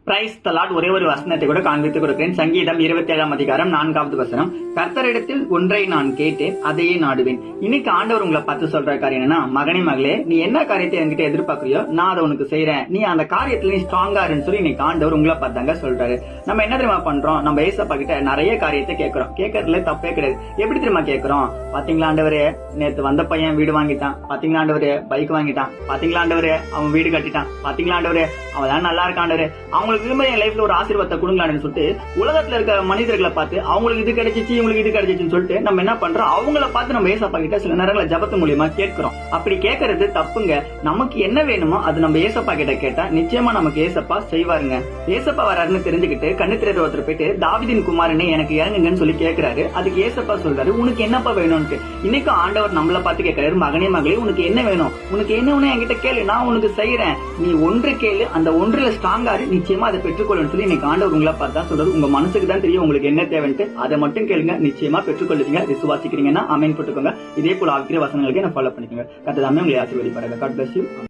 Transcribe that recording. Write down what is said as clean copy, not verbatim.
Price தலாட் ஒரே ஒரு வசனத்தை கூட காண்பித்துக் கொடுக்கிறேன். சங்கீதம் 27 அதிகாரம் 4வது வசனம். கர்த்தரிடத்தில் ஒன்றை நான் கேட்டேன், அதையே நாடுவேன். இன்னைக்கு ஆண்டவர் உங்களை பார்த்து சொல்ற காரியம் என்னன்னா, மகனே மகளே, நீ என்ன காரியத்தை என்கிட்ட எதிர்பார்க்கறியோ நான் அதை உனக்கு செய்யறேன், நீ அந்த காரியத்துல நீ ஸ்ட்ராங்கா இருன்னு சொல்லி இன்னைக்கு ஆண்டவர் உங்களை பார்த்தாங்க சொல்றாரு. நம்ம என்ன தெரியுமா பண்றோம், நம்ம ஏசப்பா கிட்ட நிறைய காரியத்தை கேட்கிறோம். கேட்கறதுல தப்பே கிடையாது. எப்படி தெரியுமா கேட்கிறோம், பாத்தீங்களா ஆண்டவரே, நேத்து வந்த பையன் வீடு வாங்கிட்டான், பாத்தீங்களா ஆண்டவரே பைக் வாங்கிட்டான், பாத்தீங்களா ஆண்டவரே அவன் வீடு கட்டிட்டான், பாத்தீங்களா ஆண்டவரே அவன் தான் நல்லா இருக்காண்டவரே, அவங்களுக்கு திரும்ப என் லைஃப்ல ஒரு ஆசீர்வாதத்தை கொடுங்களான்னு சொல்லிட்டு உலகத்துல இருக்க மனிதர்களை பார்த்து அவங்களுக்கு இது கிடைச்சிச்சு இவங்களுக்கு இது கிடைச்சிச்சுன்னு சொல்லிட்டு நம்ம என்ன பண்றோம், அவங்கள பார்த்து நம்ம ஏசப்பா கிட்ட சில நேரங்கள ஜபத்து மூலியமா கேட்கிறோம். அப்படி கேட்கறது தப்புங்க. நமக்கு என்ன வேணுமோ அது நம்ம ஏசப்பா கிட்ட கேட்டா நிச்சயமா நமக்கு ஏசப்பா செய்வாருங்க. ஏசப்பா வராருன்னு தெரிஞ்சுக்கிட்டு கண்ணுத்திரையர் ஒருத்தர் போயிட்டு தாவீதின் குமாரனே எனக்கு இறங்குங்கன்னு சொல்லி கேட்கிறாரு. அதுக்கு ஏசப்பா சொல்றாரு, உனக்கு என்னப்பா வேணும்னு. இன்னைக்கும் ஆண்டவர் நம்மள பார்த்து கேட்கிறாரு, மகனே மகளே உனக்கு என்ன வேணும், உனக்கு என்ன வேணும் என்கிட்ட கேளு, நான் உனக்கு செய்யறேன், நீ ஒன்று கேளு, அந்த ஒன்றுல ஸ்ட்ராங்கா நிச்சயமா அதை பெற்றுக்கொள்ளுன்னு சொல்லி இன்னைக்கு ஆண்டவர் உங்களை பார்த்தா சொல்றாரு. உங்க மனசுக்கு தான் தெரியும் உங்களுக்கு என்ன தேவைன்ட்டு, அதை மட்டும் கேளுங்க, நிச்சயமா பெற்றுக்கொள்ளுவீங்க. விசுவாசிக்கிறீங்கன்னா ஆமென் போட்டுக்கோங்க. இதே போல ஆகிற வசனங்களுக்கு என்ன ஃபாலோ பண்ணிக்கோங்க. கர்த்தர் தாமே உங்களை ஆசீர்வதிப்பாராக. God bless you.